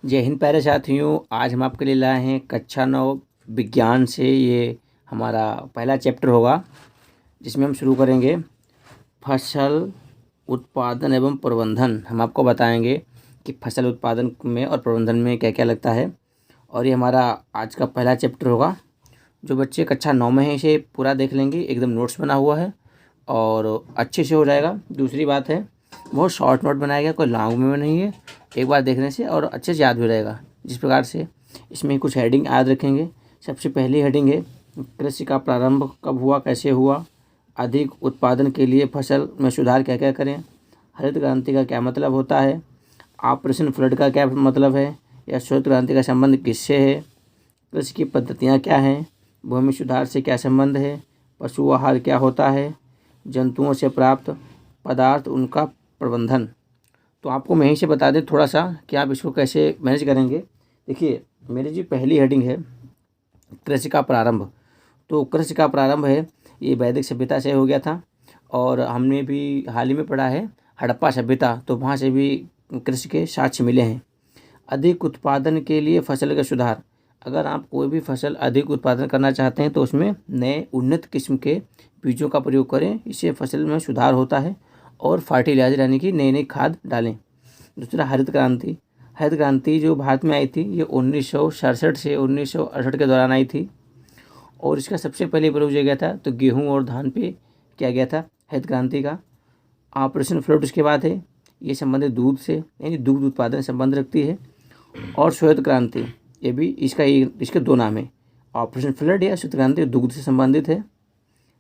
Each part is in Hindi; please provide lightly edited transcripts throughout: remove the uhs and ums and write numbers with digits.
जय हिंद प्यारे साथियों। आज हम आपके लिए लाए हैं कक्षा 9 विज्ञान से। ये हमारा पहला चैप्टर होगा जिसमें हम शुरू करेंगे फसल उत्पादन एवं प्रबंधन। हम आपको बताएंगे कि फसल उत्पादन में और प्रबंधन में क्या क्या लगता है। और ये हमारा आज का पहला चैप्टर होगा। जो बच्चे कक्षा 9 में हैं इसे पूरा देख लेंगे, एकदम नोट्स बना हुआ है और अच्छे से हो जाएगा। दूसरी बात है, बहुत शॉर्ट नोट बनाया गया, कोई लॉन्ग में नहीं है। एक बार देखने से और अच्छे से याद भी रहेगा। जिस प्रकार से इसमें कुछ हेडिंग याद रखेंगे। सबसे पहली हेडिंग है कृषि का प्रारंभ कब हुआ, कैसे हुआ, अधिक उत्पादन के लिए फसल में सुधार क्या क्या करें, हरित क्रांति का क्या मतलब होता है, ऑपरेशन फ्लड का क्या मतलब है, या श्वेत क्रांति का संबंध किससे है, कृषि की पद्धतियाँ क्या हैं, भूमि सुधार से क्या संबंध है, पशु आहार क्या होता है, जंतुओं से प्राप्त पदार्थ उनका प्रबंधन। तो आपको मैं यहीं से बता दें थोड़ा सा कि आप इसको कैसे मैनेज करेंगे। देखिए, मेरी जो पहली हेडिंग है कृषि का प्रारंभ। तो कृषि का प्रारंभ है, ये वैदिक सभ्यता से हो गया था और हमने भी हाल ही में पढ़ा है हड़प्पा सभ्यता, तो वहाँ से भी कृषि के साक्ष्य मिले हैं। अधिक उत्पादन के लिए फसल का सुधार। अगर आप कोई भी फसल अधिक उत्पादन करना चाहते हैं तो उसमें नए उन्नत किस्म के बीजों का प्रयोग करें, इससे फसल में सुधार होता है। और फर्टिलाइजर यानी कि नई नई खाद डालें। दूसरा, हरित क्रांति। हरित क्रांति जो भारत में आई थी ये 1967 से 1968 के दौरान आई थी और इसका सबसे पहले प्रयोग किया गया था तो गेहूँ और धान पे किया गया था हरित क्रांति का। ऑपरेशन फ्लड उसके बाद है, ये संबंधित दूध से यानी दुग्ध उत्पादन संबंध रखती है। और श्वेत क्रांति, ये भी इसके दो नाम है, ऑपरेशन फ्लड या श्वेत क्रांति दुग्ध से संबंधित है।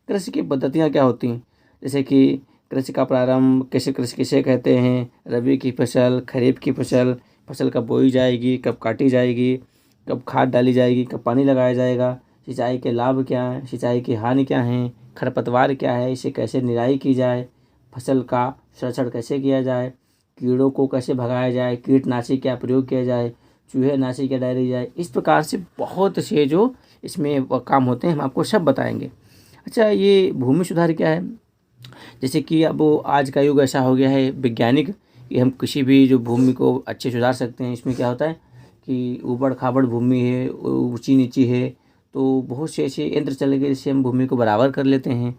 कृषि की पद्धतियाँ क्या होती हैं, जैसे कि कृषि का प्रारंभ, कृषि किसे कहते हैं, रबी की फसल, खरीफ की फसल, फसल कब बोई जाएगी, कब काटी जाएगी, कब खाद डाली जाएगी, कब पानी लगाया जाएगा, सिंचाई के लाभ क्या हैं, सिंचाई की हानि क्या हैं, खरपतवार क्या है, इसे कैसे निराई की जाए, फसल का संरक्षण कैसे किया जाए, कीड़ों को कैसे भगाया जाए, कीटनाशी क्या प्रयोग किया जाए, चूहे नाशी क्या डाली जाए। इस प्रकार से बहुत से जो इसमें काम होते हैं हम आपको सब बताएंगे। अच्छा, ये भूमि सुधार क्या है, जैसे कि अब आज का युग ऐसा हो गया है वैज्ञानिक कि हम किसी भी जो भूमि को अच्छे सुधार सकते हैं। इसमें क्या होता है कि ऊबड़ खाबड़ भूमि है, ऊंची नीची है, तो बहुत से ऐसे यंत्र चले गए जिससे हम भूमि को बराबर कर लेते हैं,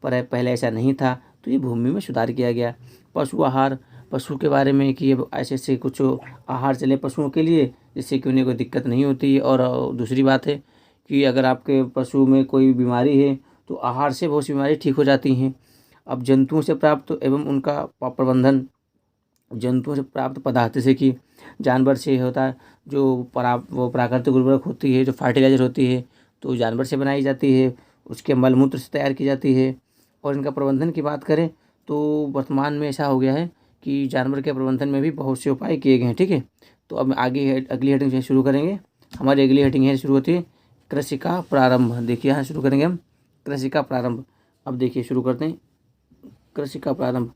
पर पहले ऐसा नहीं था। तो ये भूमि में सुधार किया गया। पशु आहार, पशु के बारे में कि अब ऐसे ऐसे कुछ आहार चले पशुओं के लिए जिससे कि उन्हें कोई दिक्कत नहीं होती। और दूसरी बात है कि अगर आपके पशु में कोई बीमारी है तो आहार से बहुत सी बीमारी ठीक हो जाती हैं। अब जंतुओं से प्राप्त एवं उनका प्रबंधन। जंतुओं से प्राप्त पदार्थ जैसे कि जानवर से होता है जो वो प्राकृतिक उर्वरक होती है, जो फर्टिलाइजर होती है तो जानवर से बनाई जाती है, उसके मलमूत्र से तैयार की जाती है। और इनका प्रबंधन की बात करें तो वर्तमान में ऐसा हो गया है कि जानवर के प्रबंधन में भी बहुत से उपाय किए गए हैं। ठीक है, तो अब आगे अगली हेडिंग से शुरू करेंगे। हमारी अगली हेडिंग है शुरू होती है कृषि का प्रारंभ। देखिए यहाँ शुरू करेंगे हम कृषि का प्रारंभ। अब देखिए शुरू करते हैं कृषि का प्रारंभ।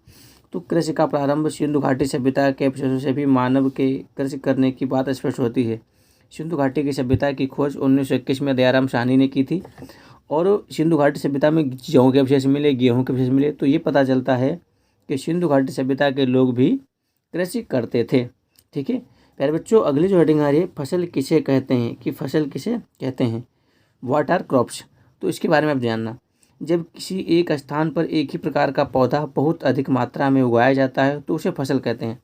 तो कृषि का प्रारंभ सिंधु घाटी सभ्यता के अवशेषों से भी मानव के कृषि करने की बात स्पष्ट होती है। सिंधु घाटी की सभ्यता की खोज 1921 में दयाराम साहनी ने की थी और सिंधु घाटी सभ्यता में जौ के अवशेष मिले, गेहूं के अवशेष मिले, तो ये पता चलता है कि सिंधु घाटी सभ्यता के लोग भी कृषि करते थे। ठीक है प्यारे बच्चों, अगली जो हेडिंग आ रही है फसल किसे कहते हैं, कि फसल किसे कहते हैं, व्हाट आर क्रॉप्स। तो इसके बारे में आप जानना। जब किसी एक स्थान पर एक ही प्रकार का पौधा बहुत अधिक मात्रा में उगाया जाता है तो उसे फसल कहते हैं।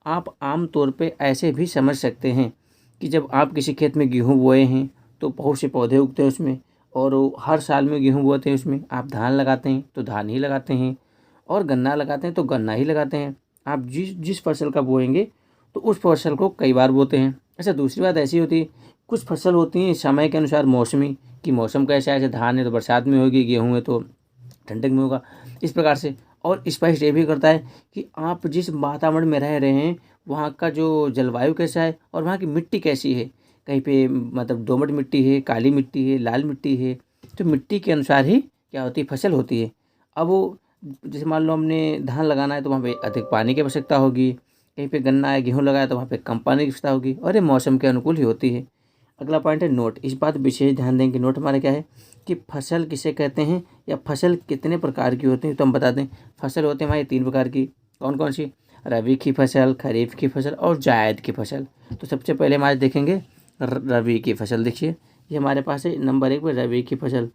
आप आम तौर पे ऐसे भी समझ सकते हैं कि जब आप किसी खेत में गेहूँ बोए हैं तो बहुत से पौधे उगते हैं उसमें, और हर साल में गेहूँ बोते हैं उसमें। आप धान लगाते हैं तो धान ही लगाते हैं, और गन्ना लगाते हैं तो गन्ना ही लगाते हैं। आप जिस जिस फसल का बोएंगे तो उस फसल को कई बार बोते हैं। अच्छा, दूसरी बात ऐसी होती है, कुछ फसल होती हैं समय के अनुसार मौसमी, कि मौसम कैसा है, जैसे धान है तो बरसात में होगी, गेहूँ है तो ठंडक में होगा, इस प्रकार से। और स्पष्ट ये भी करता है कि आप जिस वातावरण में रह रहे हैं वहाँ का जो जलवायु कैसा है और वहाँ की मिट्टी कैसी है। कहीं पे मतलब दोमट मिट्टी है, काली मिट्टी है, लाल मिट्टी है, तो मिट्टी के अनुसार ही क्या होती है, फसल होती है। अब वो जैसे मान लो हमने धान लगाना है तो वहाँ पे अधिक पानी की आवश्यकता होगी, कहीं पे गन्ना है गेहूँ लगाया तो वहाँ पे कम पानी की आवश्यकता होगी, और ये मौसम के अनुकूल ही होती है। अगला पॉइंट है नोट। इस बात विशेष ध्यान दें कि नोट हमारा क्या है कि फसल किसे कहते हैं या फसल कितने प्रकार की होती है। तो हम बता दें फसल होते हैं हमारी 3 प्रकार की। कौन कौन सी, रबी की फसल, खरीफ की फसल और जायद की फसल। तो सबसे पहले हम आज देखेंगे रबी की फसल। देखिए ये हमारे पास है नंबर 1 पर रबी की फसल।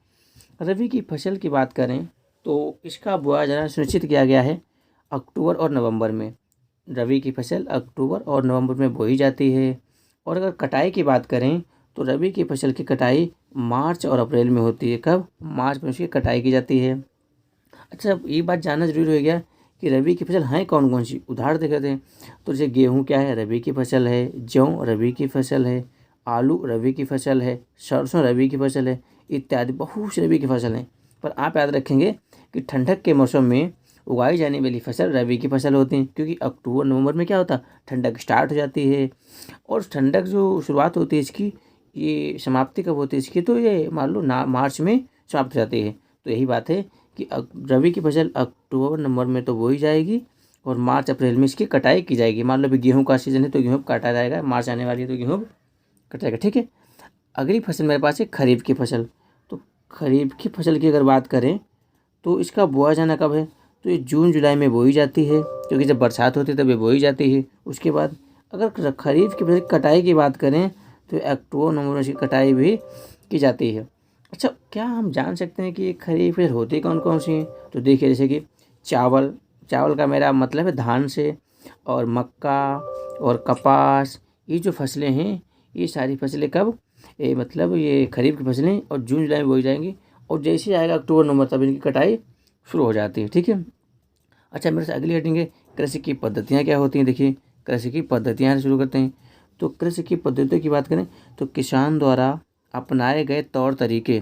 रबी की फसल की बात करें तो इसका बुआ जाना सुनिश्चित किया गया है अक्टूबर और नवंबर में। रबी की फसल अक्टूबर और नवंबर में बोई जाती है। और अगर कटाई की बात करें तो रबी की फसल की कटाई मार्च और अप्रैल में होती है। कब? मार्च में उसकी कटाई की जाती है। अच्छा, अब ये बात जानना जरूरी हो गया कि रबी की फसल हैं कौन कौन सी, उदाहरण देख लेते हैं। तो जैसे गेहूँ क्या है? रबी की फसल है। जौ रबी की फसल है। आलू रबी की फसल है। सरसों रबी की फसल है, इत्यादि बहुत सी रबी की फसल हैं। पर आप याद रखेंगे कि ठंडक के मौसम में उगाई जाने वाली फसल रबी की फसल होती हैं, क्योंकि अक्टूबर नवंबर में क्या होता है, ठंडक स्टार्ट हो जाती है। और ठंडक जो शुरुआत होती है इसकी, ये समाप्ति कब होती है इसकी, तो ये मान लो मार्च में समाप्त हो जाती है। तो यही बात है कि रबी की फसल अक्टूबर नवंबर में तो बोई जाएगी और मार्च अप्रैल में इसकी कटाई की जाएगी। मान लो अभी गेहूँ का सीजन है तो गेहूँ काटा जाएगा, मार्च आने वाली है तो गेहूँ कट जाएगा। ठीक है। अगली फसल मेरे पास है खरीफ की फसल। तो खरीफ की फसल की अगर बात करें तो इसका बोया जाना कब है, तो ये जून जुलाई में बोई जाती है, क्योंकि जब बरसात होती है तब ये बोई जाती है। उसके बाद अगर खरीफ की फसल कटाई की बात करें तो अक्टूबर नवंबर में इसकी कटाई भी की जाती है। अच्छा, क्या हम जान सकते हैं कि ये खरीफ फसल होती कौन कौन सी हैं? तो देखिए जैसे कि चावल, चावल का मेरा मतलब है धान से, और मक्का और कपास, ये जो फसलें हैं ये सारी फसलें कब, ये मतलब ये खरीफ की फसलें और जून जुलाई में बोई जाएंगी। और जैसे ही आएगा अक्टूबर नवंबर तब इनकी कटाई शुरू हो जाती है। ठीक है। अच्छा, मेरे से अगली हेडिंग है कृषि की पद्धतियाँ क्या होती हैं। देखिए कृषि की पद्धतियाँ से शुरू करते हैं। तो कृषि की पद्धतियों की बात करें तो किसान द्वारा अपनाए गए तौर तरीके।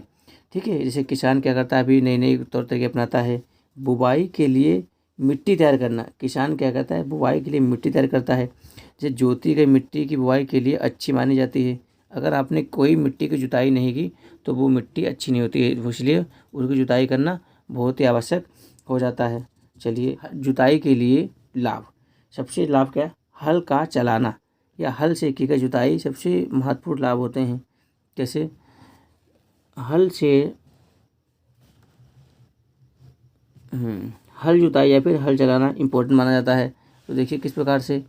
ठीक है, जैसे किसान क्या करता है, अभी नई नई तौर तरीके अपनाता है। बुवाई के लिए मिट्टी तैयार करना, किसान क्या करता है, बुवाई के लिए मिट्टी तैयार करता है। जैसे जोती गई मिट्टी की बुवाई के लिए अच्छी मानी जाती है। अगर आपने कोई मिट्टी की जुताई नहीं की तो वो मिट्टी अच्छी नहीं होती है, इसलिए उसकी जुताई करना बहुत ही आवश्यक हो जाता है। चलिए, जुताई के लिए लाभ, सबसे लाभ क्या है, हल का चलाना या हल से की गई जुताई सबसे महत्वपूर्ण लाभ होते हैं। जैसे हल से हल जुताई या फिर हल चलाना इम्पोर्टेंट माना जाता है। तो देखिए किस प्रकार से,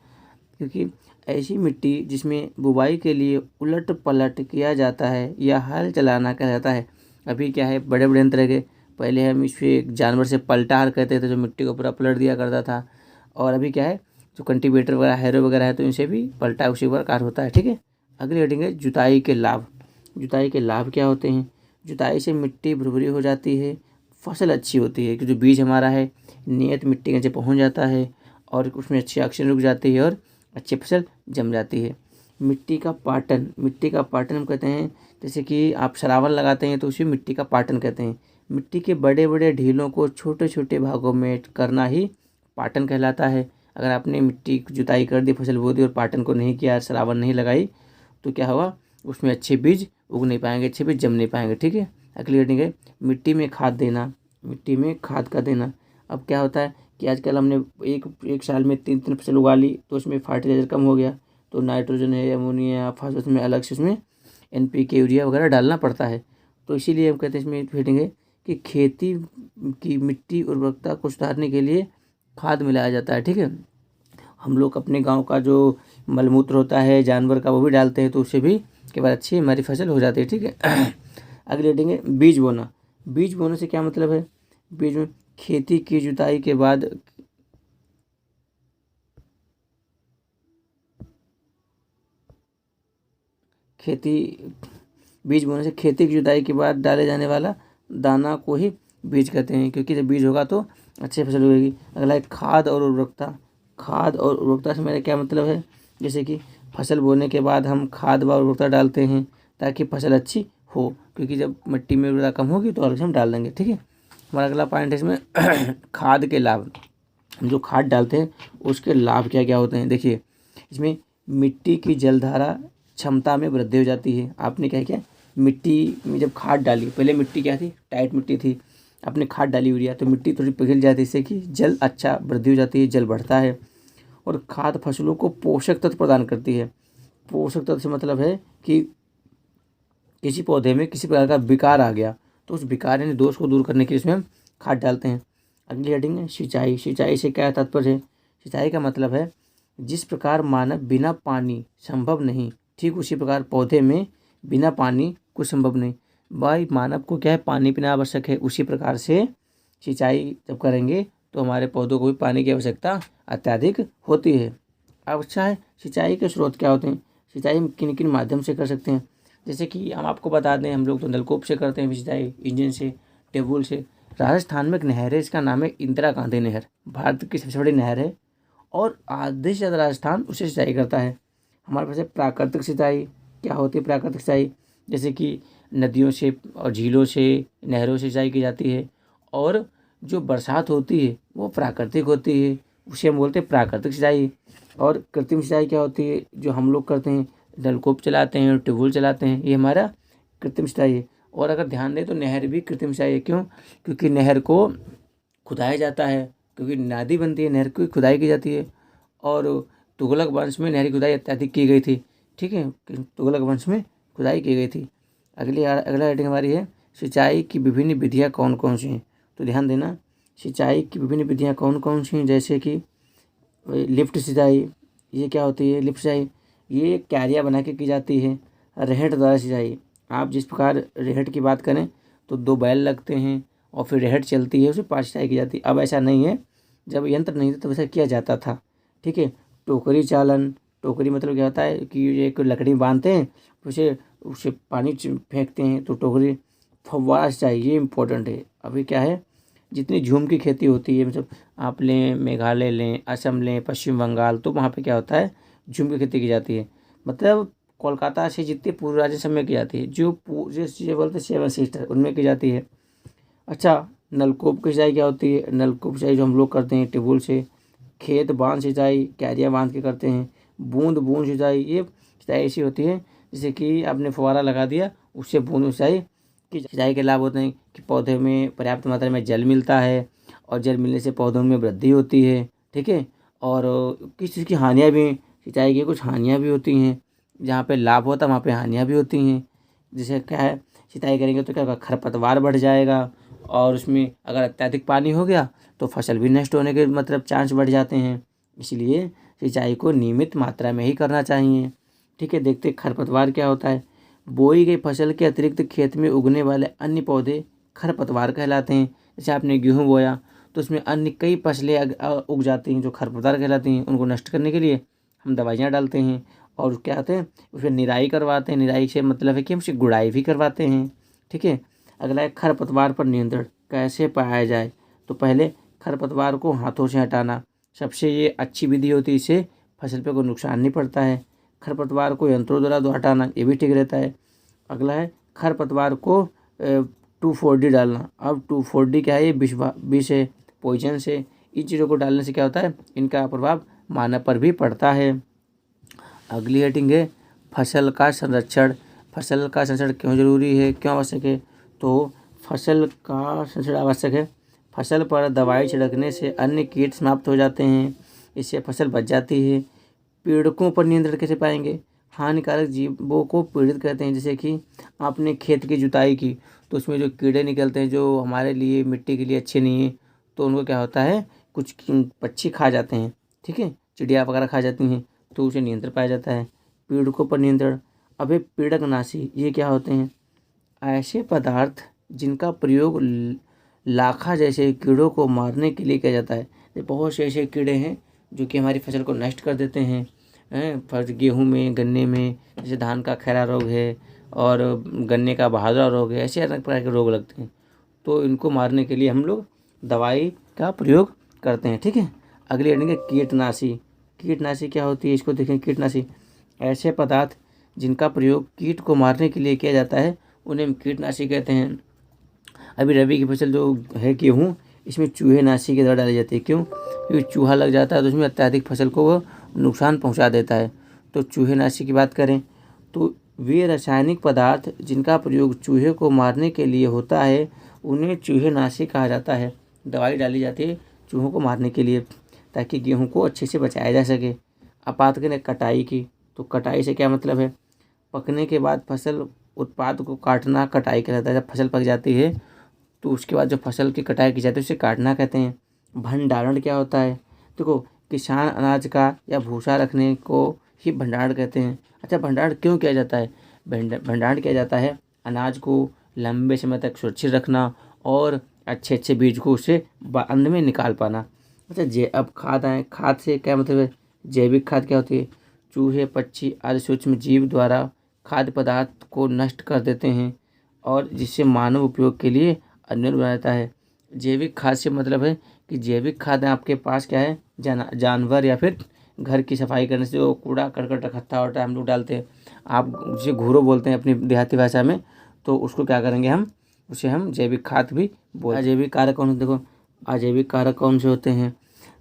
क्योंकि ऐसी मिट्टी जिसमें बुवाई के लिए उलट पलट किया जाता है या हल चलाना कहा जाता है। अभी क्या है, बड़े बड़े यंत्र के, पहले हम इस पर जानवर से पलटा हल कहते थे, जो मिट्टी को पूरा पलट दिया करता था। और अभी क्या है, जो कल्टीवेटर वगैरह हैरो वगैरह है तो इनसे भी पलटा उसी प्रकार होता है। ठीक है। अगली हेडिंग है जुताई के लाभ। जुताई के लाभ क्या होते हैं? जुताई से मिट्टी भुरभुरी हो जाती है, फसल अच्छी होती है, क्योंकि जो बीज हमारा है नियत मिट्टी के नीचे पहुँच जाता है और उसमें अच्छी ऑक्सीजन रुक जाती है और अच्छी फसल जम जाती है। मिट्टी का पाटन, मिट्टी का पाटन हम कहते हैं, जैसे कि आप सरावन लगाते हैं तो उसे मिट्टी का पाटन कहते हैं। मिट्टी के बड़े बड़े ढीलों को छोटे छोटे भागों में करना ही पाटन कहलाता है। अगर आपने मिट्टी की जुताई कर दी, फसल बो दी और पाटन को नहीं किया, सरावन नहीं लगाई, तो क्या होगा, उसमें अच्छे बीज उग नहीं पाएंगे, अच्छे बीज जम नहीं पाएंगे। ठीक है। अगली हेडिंग है मिट्टी में खाद देना। मिट्टी में खाद का देना, अब क्या होता है कि आजकल हमने एक एक साल में 3 फसल उगा ली तो उसमें फर्टिलाइजर कम हो गया, तो नाइट्रोजन है, अमोनिया, फास्फोरस में अलग से उसमें NPK यूरिया वगैरह डालना पड़ता है। तो इसीलिए हम कहते हैं इसमें फिटिंग है कि खेती की मिट्टी उर्वरकता को सुधारने के लिए खाद मिलाया जाता है। ठीक है। हम लोग अपने गांव का जो मलमूत्र होता है जानवर का वो भी डालते हैं, तो उससे भी के बाद अच्छी हमारी फसल हो जाती है। ठीक है। अगली हेडिंग है बीज बोना। बीज बोने से क्या मतलब है, बीज में खेती की जुताई के बाद खेती बीज बोने से खेती की जुताई के बाद डाले जाने वाला दाना को ही बीज कहते हैं, क्योंकि जब बीज होगा तो अच्छी फसल होगी। अगला है खाद और उर्वरकता। खाद और उर्वरकता से मेरा क्या मतलब है, जैसे कि फसल बोने के बाद हम खाद व उर्वरकता डालते हैं ताकि फसल अच्छी हो, क्योंकि जब मिट्टी में उर्वरता कम होगी तो और हम डाल देंगे। ठीक है। हमारा अगला पॉइंट है इसमें खाद के लाभ। हम जो खाद डालते हैं उसके लाभ क्या क्या होते हैं। देखिए इसमें मिट्टी की जलधारा क्षमता में वृद्धि हो जाती है। आपने क्या किया, मिट्टी में जब खाद डाली, पहले मिट्टी क्या थी, टाइट मिट्टी थी, आपने खाद डाली यूरिया तो मिट्टी थोड़ी पिघल जाती है, इससे कि जल अच्छा वृद्धि हो जाती है, जल बढ़ता है। और खाद फसलों को पोषक तत्व प्रदान करती है। पोषक तत्व से मतलब है कि किसी पौधे में किसी प्रकार का विकार आ गया तो उस विकार यानी दोष को दूर करने के लिए इसमें हम खाद डालते हैं। अगली हेडिंग है सिंचाई। सिंचाई से क्या तात्पर्य है, सिंचाई का मतलब है जिस प्रकार मानव बिना पानी संभव नहीं, ठीक उसी प्रकार पौधे में बिना पानी कुछ संभव नहीं। भाई मानव को क्या है, पानी पीना आवश्यक है, उसी प्रकार से सिंचाई जब करेंगे तो हमारे पौधों को भी पानी की आवश्यकता अत्यधिक होती है। अब अच्छा है, सिंचाई के स्रोत क्या होते हैं, सिंचाई हम किन किन माध्यम से कर सकते हैं। जैसे कि हम आपको बता दें, हम लोग तो नलकूप से करते हैं सिंचाई, इंजन से, ट्यूबवेल से। राजस्थान में एक नहर है, इसका नाम है इंदिरा गांधी नहर, भारत की सबसे बड़ी नहर है और आधे से ज़्यादा राजस्थान उसे सिंचाई करता है। हमारे पास है प्राकृतिक सिंचाई। क्या होती है प्राकृतिक सिंचाई, जैसे कि नदियों से और झीलों से, नहरों से सिंचाई की जाती है। और जो बरसात होती है वो प्राकृतिक होती है, उसे हम बोलते हैं प्राकृतिक सिंचाई। और कृत्रिम सिंचाई क्या होती है, जो हम लोग करते हैं, नलकूप चलाते हैं, ट्यूबवेल चलाते हैं, ये हमारा कृत्रिम सिंचाई है। और अगर ध्यान दें तो नहर भी कृत्रिम सिंचाई है। क्यों? क्योंकि नहर को खुदाया जाता है, क्योंकि नदी बनती है, नहर की खुदाई की जाती है। और तुगलक वंश में नहरी खुदाई अत्यधिक की गई थी, ठीक है, तुगलक वंश में खुदाई की गई थी। अगला हेडिंग हमारी है सिंचाई की विभिन्न विधियाँ कौन कौन सी हैं। तो ध्यान देना, सिंचाई की विभिन्न विधियाँ कौन कौन सी हैं। जैसे कि लिफ्ट सिंचाई, ये क्या होती है लिफ्ट सिंचाई, ये क्यारियाँ बना के की जाती है। रेहट द्वारा सिंचाई, आप जिस प्रकार रेहट की बात करें तो 2 बैल लगते हैं और फिर रेहट चलती है, उसे पास सिंचाई की जाती है। अब ऐसा नहीं है, जब यंत्र नहीं था तब ऐसा किया जाता था, ठीक है। टोकरी चालन, टोकरी मतलब क्या होता है कि ये एक लकड़ी बांधते हैं, उसे उसे पानी फेंकते हैं, तो टोकरी। फव्वारा सिंचाई, ये इम्पोर्टेंट है। अभी क्या है, जितनी झूम की खेती होती है, मतलब आप लें मेघालय लें, असम लें, पश्चिम बंगाल, तो वहाँ पे क्या होता है झूम की खेती की जाती है। मतलब कोलकाता से जितने पूर्व राज्य में की जाती है, जो जैसे बोलते हैं 7 सिस्टर, उनमें की जाती है। अच्छा, नलकूप की सिंचाई क्या होती है, नलकूप सिंचाई जो हम लोग करते हैं ट्यूबवेल से। खेत बांध सिंचाई, क्यारियाँ बांध के करते हैं। बूंद बूंद सिंचाई, ये सिंचाई ऐसी होती है जैसे कि आपने फुहारा लगा दिया, उससे बूंद सिंचाई की। सिंचाई के लाभ होते हैं कि पौधे में पर्याप्त मात्रा में जल मिलता है और जल मिलने से पौधों में वृद्धि होती है, ठीक है। और किस चीज़ की हानियाँ भी, सिंचाई की कुछ हानियाँ भी होती हैं। जहाँ पे लाभ होता है वहाँ पे हानियाँ भी होती हैं। जैसे क्या है, सिंचाई करेंगे तो क्या होगा, खरपतवार बढ़ जाएगा और उसमें अगर अत्यधिक पानी हो गया तो फसल भी नष्ट होने के मतलब चांस बढ़ जाते हैं। इसलिए सिंचाई को नियमित मात्रा में ही करना चाहिए, ठीक है। देखते खरपतवार क्या होता है। बोई गई फसल के अतिरिक्त खेत में उगने वाले अन्य पौधे खरपतवार कहलाते हैं। जैसे आपने गेहूँ बोया तो उसमें अन्य कई फसलें उग जाती हैं जो खरपतवार कहलाती हैं। उनको नष्ट करने के लिए हम दवाइयाँ डालते हैं और क्या होते हैं, उसमें निराई करवाते हैं। निराई से मतलब है कि हम उसकी गुड़ाई भी करवाते हैं, ठीक है। अगला है खरपतवार पर नियंत्रण कैसे पाया जाए। तो पहले खरपतवार को हाथों से हटाना सबसे ये अच्छी विधि होती है, इससे फसल पे कोई नुकसान नहीं पड़ता है। खरपतवार को यंत्रों द्वारा हटाना ये भी ठीक रहता है। अगला है खरपतवार को 2,4-D डालना। अब 2,4-D क्या है, ये विष है, पॉइजन से। इन चीज़ों को डालने से क्या होता है, इनका प्रभाव मानव पर भी पड़ता है। अगली हेडिंग है फसल का संरक्षण। फसल का संरक्षण क्यों जरूरी है, क्यों आवश्यक है। तो फसल का संरक्षण आवश्यक है। फसल पर दवाई छिड़कने से अन्य कीट समाप्त हो जाते हैं, इससे फसल बच जाती है। पीड़कों पर नियंत्रण कैसे पाएंगे, हानिकारक जीवों को पीड़ित करते हैं। जैसे कि आपने खेत की जुताई की तो उसमें जो कीड़े निकलते हैं जो हमारे लिए मिट्टी के लिए अच्छे नहीं हैं, तो उनको क्या होता है, कुछ पक्षी खा जाते हैं, ठीक है, चिड़िया वगैरह खा जाती हैं, तो उसे नियंत्रण पाया जाता है। पीड़कों पर नियंत्रण, अभी पीड़कनाशी ये क्या होते हैं, ऐसे पदार्थ जिनका प्रयोग लाखा जैसे कीड़ों को मारने के लिए किया जाता है। ये बहुत से ऐसे कीड़े हैं जो कि हमारी फसल को नष्ट कर देते हैं। गेहूं में, गन्ने में, जैसे धान का खैरा रोग है और गन्ने का बहादुरा रोग है, ऐसे अनेक प्रकार के रोग लगते हैं। तो इनको मारने के लिए हम लोग दवाई का प्रयोग करते हैं, ठीक है। अगली हेडिंग है कीटनाशी। कीटनाशी क्या होती है, इसको देखें। कीटनाशी ऐसे पदार्थ जिनका प्रयोग कीट को मारने के लिए किया जाता है, उन्हें हम कीटनाशी कहते हैं। अभी रबी की फसल जो है गेहूँ, इसमें चूहे नाशी की दवा डाली जाती है। क्यों? क्योंकि चूहा लग जाता है तो उसमें अत्यधिक फसल को वो नुकसान पहुंचा देता है। तो चूहे नाशी की बात करें तो वे रासायनिक पदार्थ जिनका प्रयोग चूहे को मारने के लिए होता है, उन्हें चूहे नाशी कहा जाता है। दवाई डाली जाती है चूहों को मारने के लिए ताकि गेहूँ को अच्छे से बचाया जा सके। अब बात करें कटाई की, तो कटाई से क्या मतलब है, पकने के बाद फसल उत्पाद को काटना कटाई कहलाता है। जब फसल पक जाती है तो उसके बाद जो फसल की कटाई की जाती है उसे काटना कहते हैं। भंडारण क्या होता है, देखो किसान अनाज का या भूसा रखने को ही भंडारण कहते हैं। अच्छा, भंडारण क्यों किया जाता है? भंडारण किया जाता है अनाज को लंबे समय तक सुरक्षित रखना और अच्छे अच्छे बीज को उससे अंत में निकाल पाना। अच्छा, अब खाद आए। खाद से क्या मतलब है? जैविक खाद क्या होती है? चूहे, पक्षी आदि सूक्ष्म जीव द्वारा खाद्य पदार्थ को नष्ट कर देते हैं और जिससे मानव उपयोग के लिए अन्य बना जाता है। जैविक खाद से मतलब है कि जैविक खाद आपके पास क्या है? जानवर या फिर घर की सफाई करने से जो कूड़ा करकट इकट्ठा होता है हम लोग डालते हैं, आप उसे घूरो बोलते हैं अपनी देहाती भाषा में, तो उसको क्या करेंगे हम? उसे हम जैविक खाद भी बोलते हैं। अजैविक कारक कौन होते? देखो, अजैविक कारक कौन से होते हैं?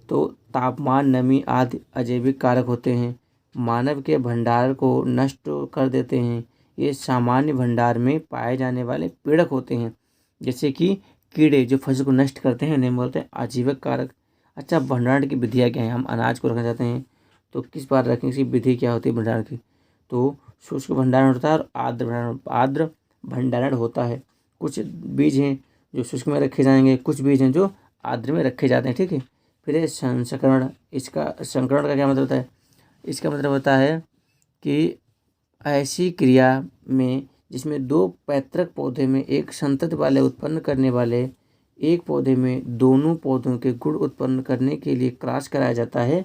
तो तापमान, नमी आदि अजैविक कारक होते हैं। मानव के भंडार को नष्ट कर देते हैं। ये सामान्य भंडार में पाए जाने वाले पीड़क होते हैं, जैसे कि कीड़े जो फसल को नष्ट करते हैं उन्हें बोलते हैं आजीवक कारक। अच्छा, भंडारण की विधियाँ क्या हैं? हम अनाज को रखना चाहते हैं तो किस बार रखें, इसकी विधि क्या होती है भंडारण की? तो शुष्क भंडारण होता है और आर्द्र भंडारण होता है। कुछ बीज हैं जो शुष्क में रखे जाएंगे, कुछ बीज हैं जो आर्द्र में रखे जाते हैं। ठीक है। फिर है संचकरण। इसका संकरण का क्या मतलब होता है? इसका मतलब होता है कि ऐसी क्रिया में जिसमें दो पैतृक पौधे में एक संतति वाले उत्पन्न करने वाले एक पौधे में दोनों पौधों के गुण उत्पन्न करने के लिए क्रॉस कराया जाता है,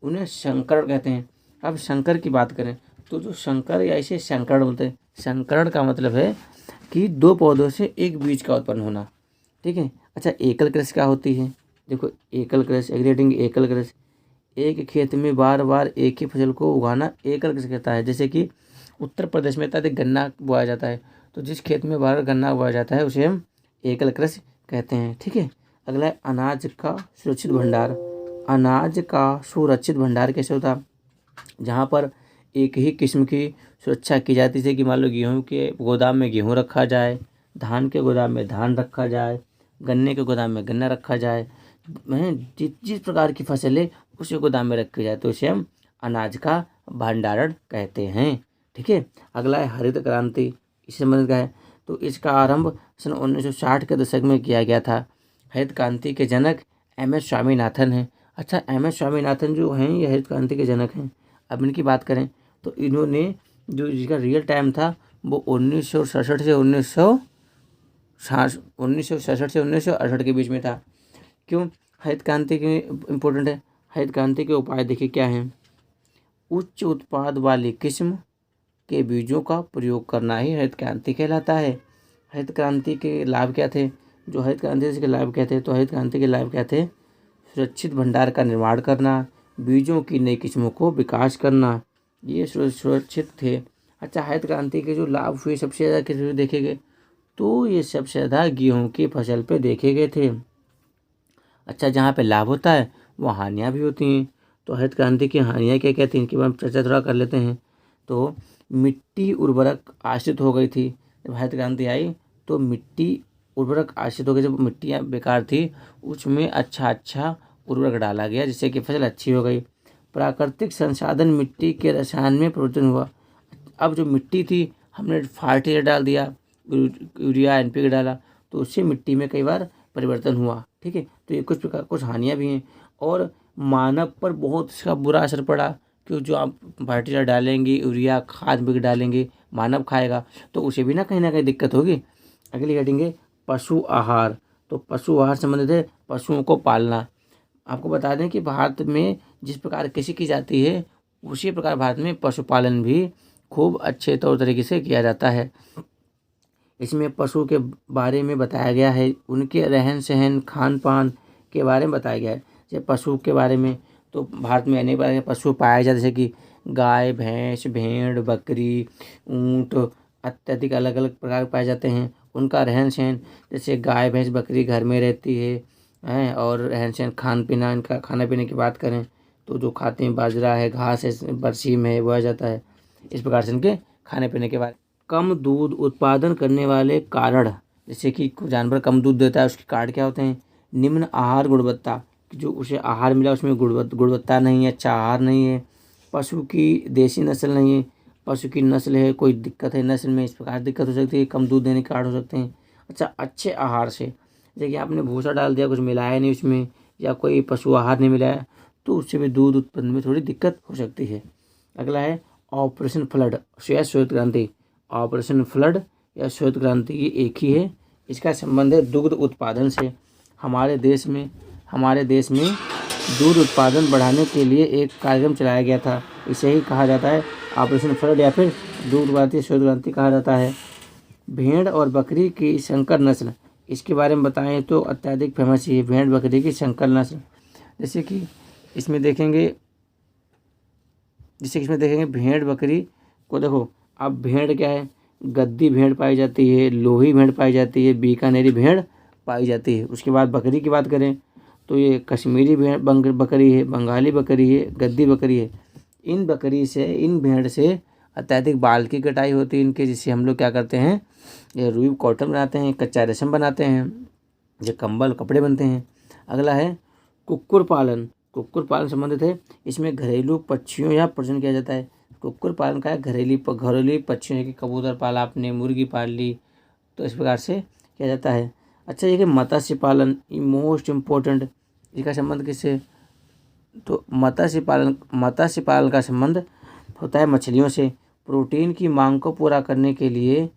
उन्हें संकरण कहते हैं। अब संकर की बात करें तो जो संकर या इसे संकरण बोलते हैं। संकरण का मतलब है कि दो पौधों से एक बीज का उत्पन्न होना। ठीक है। अच्छा, एकल कृषि क्या होती है? देखो, एकल कृषि, एग्रीडिंग एकल कृषि, एक खेत में बार बार एक ही फसल को उगाना एकल कृषि कहता है। जैसे कि उत्तर प्रदेश में अत्यधिक गन्ना बोया जाता है, तो जिस खेत में बार बार गन्ना बोया जाता है उसे हम एकल कृषि कहते हैं। ठीक है। अगला है अनाज का सुरक्षित भंडार। अनाज का सुरक्षित भंडार कैसे होता है? जहाँ पर एक ही किस्म की सुरक्षा की जाती है, जैसे कि मान लो गेहूँ के गोदाम में गेहूँ रखा जाए, धान के गोदाम में धान रखा जाए, गन्ने के गोदाम में गन्ना रखा जाए, जिस जिस प्रकार की फसल है उसी गोदाम में रखी जाए, तो इसे हम अनाज का भंडारण कहते हैं। ठीक है। अगला है हरित क्रांति। इससे संबंधित क्या है? तो इसका आरंभ सन 1960 के दशक में किया गया था। हरित क्रांति के जनक MS स्वामीनाथन हैं। अच्छा, MS स्वामीनाथन जो हैं ये हरित क्रांति के जनक हैं। अब इनकी बात करें तो इन्होंने जो जिसका रियल टाइम था वो 1967 से 1968 के बीच में था। क्यों हरित क्रांति के इम्पोर्टेंट है? हरित क्रांति के उपाय देखिए क्या हैं? उच्च उत्पाद वाली किस्म के बीजों का प्रयोग करना ही हरित क्रांति कहलाता है। हरित क्रांति के लाभ क्या थे? जो हरित क्रांति के लाभ क्या थे? तो हरित क्रांति के लाभ क्या थे? सुरक्षित भंडार का निर्माण करना, बीजों की नई किस्मों को विकास करना, ये सुरक्षित थे। अच्छा, हरित क्रांति के जो लाभ हुए सबसे ज़्यादा किस पे देखे गए? तो ये सबसे ज़्यादा गेहूँ की फसल पे देखे गए थे। अच्छा, जहाँ पे लाभ होता है वहाँ हानियाँ भी होती हैं। तो हरित क्रांति की हानियाँ क्या क्या थी इनके बारे में चर्चा थोड़ा कर लेते हैं। तो मिट्टी उर्वरक आश्रित हो गई थी। जब हरित क्रांति आई तो मिट्टी उर्वरक आश्रित हो गई। जब मिट्टियाँ बेकार थी उसमें अच्छा उर्वरक डाला गया जिससे कि फसल अच्छी हो गई। प्राकृतिक संसाधन मिट्टी के रसायन में परिवर्तन हुआ। अब जो मिट्टी थी हमने फर्टिलाइजर डाल दिया, यूरिया NPK डाला, तो उससे मिट्टी में कई बार परिवर्तन हुआ। ठीक है। तो ये कुछ हानियाँ भी हैं और मानव पर बहुत इसका बुरा असर पड़ा, क्योंकि जो आप फर्टिलाइजर डालेंगे, यूरिया खाद भी डालेंगे, मानव खाएगा तो उसे भी ना कहीं दिक्कत होगी। अगली हेडिंग पशु आहार। तो पशु आहार संबंधित है पशुओं को पालना। आपको बता दें कि भारत में जिस प्रकार कृषि की जाती है उसी प्रकार भारत में पशुपालन भी खूब अच्छे तौर तरीके से किया जाता है। इसमें पशु के बारे में बताया गया है, उनके रहन सहन खान पान के बारे में बताया गया है। जैसे पशु के बारे में तो भारत में अनेक प्रकार के पशु पाए जाते, जैसे कि गाय, भैंस, भेड़, बकरी, ऊँट अत्यधिक अलग अलग प्रकार के पाए जाते हैं। उनका रहन सहन, जैसे गाय, भैंस, बकरी घर में रहती है और रहन सहन, खान पीना, इनका खाना पीने की बात करें तो जो खाते हैं बाजरा है, घास है, बरसीम है, बोया जाता है। इस प्रकार से इनके खाने पीने के बारे। कम दूध उत्पादन करने वाले कारण, जैसे कि जानवर कम दूध देता है उसके कारण क्या होते हैं? निम्न आहार गुणवत्ता, जो उसे आहार मिला उसमें गुणवत्ता नहीं है, अच्छा आहार नहीं है। पशु की देसी नस्ल नहीं है, पशु की नस्ल है, कोई दिक्कत है नस्ल में, इस प्रकार दिक्कत हो सकती है, कम दूध देने के कारण हो सकते हैं। अच्छा, अच्छे आहार से, जैसे कि आपने भूसा डाल दिया, कुछ मिलाया नहीं उसमें, या कोई पशु आहार नहीं मिलाया, तो तो उससे भी दूध उत्पन्न में थोड़ी दिक्कत हो सकती है। अगला है ऑपरेशन फ्लड या श्वेत क्रांति। ऑपरेशन फ्लड या श्वेत क्रांति ये एक ही है। इसका संबंध है दुग्ध उत्पादन से। हमारे देश में दूध उत्पादन बढ़ाने के लिए एक कार्यक्रम चलाया गया था, इसे ही कहा जाता है ऑपरेशन फ्लड या फिर दूध क्रांति, श्वेत क्रांति कहा जाता है। भेड़ और बकरी की संकर नस्ल, इसके बारे में बताएं तो अत्यधिक फेमस ही है भेड़ बकरी की संकर नस्ल। जैसे कि इसमें देखेंगे भेड़ बकरी को देखो, अब भेड़ क्या है, गद्दी भेड़ पाई जाती है, लोही भेड़ पाई जाती है, बीकानेरी भेड़ पाई जाती है। उसके बाद बकरी की बात करें तो ये कश्मीरी भेड़ बकरी है, बंगाली बकरी है, गद्दी बकरी है। इन भेड़ से अत्यधिक बाल की कटाई होती है इनके, जिससे हम लोग क्या करते हैं, ये रुई कॉटन बनाते हैं, कच्चा रेशम बनाते हैं, ये कंबल कपड़े बनते हैं। अगला है कुक्कुर पालन। कुक्कुर पालन संबंधित है, इसमें घरेलू पक्षियों या प्रजनन किया जाता है। कुक्कुर पालन का है घरेलू पक्षियों की, कबूतर पाला आपने, मुर्गी पाल ली, तो इस प्रकार से किया जाता है। अच्छा, ये कि मत्स्य पालन मोस्ट इम्पोर्टेंट, इसका संबंध किससे, तो मत्स्य पालन का संबंध होता है मछलियों से। प्रोटीन की मांग को पूरा करने के लिए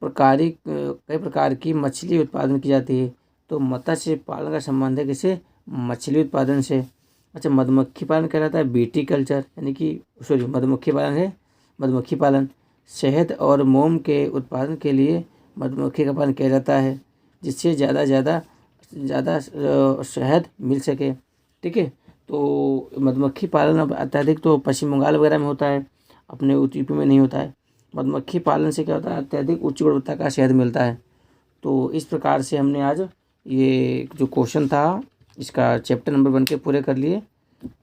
कई प्रकार की मछली उत्पादन की जाती है। तो मत्स्य पालन का संबंध है किसे, मछली उत्पादन से। अच्छा, मधुमक्खी पालन कहलाता है बीटी कल्चर, यानी कि मधुमक्खी पालन शहद और मोम के उत्पादन के लिए मधुमक्खी का पालन किया जाता है, जिससे ज़्यादा शहद मिल सके। ठीक है, तो मधुमक्खी पालन अब अत्यधिक तो पश्चिम बंगाल वगैरह में होता है, अपने यूपी में नहीं होता है। मधुमक्खी पालन से क्या होता है, अत्यधिक उच्च गुणवत्ता का शहद मिलता है। तो इस प्रकार से हमने आज ये जो क्वेश्चन था इसका चैप्टर नंबर 1 के पूरे कर लिए,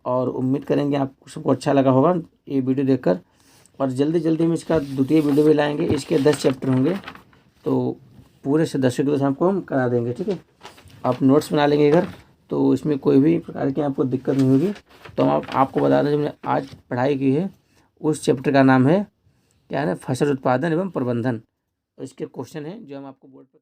और उम्मीद करेंगे आपको सबको अच्छा लगा होगा ये वीडियो देखकर। और जल्दी में इसका द्वितीय वीडियो भी लाएंगे, इसके 10 चैप्टर होंगे, तो पूरे सदस्यों के साथ आपको हम करा देंगे। ठीक है, आप नोट्स बना लेंगे इधर, तो इसमें कोई भी प्रकार की आपको दिक्कत नहीं होगी। तो हम आपको बता दें, जो हमने आज पढ़ाई की है उस चैप्टर का नाम है क्या है, फसल उत्पादन एवं प्रबंधन। इसके क्वेश्चन हैं जो हम आपको बोर्ड पर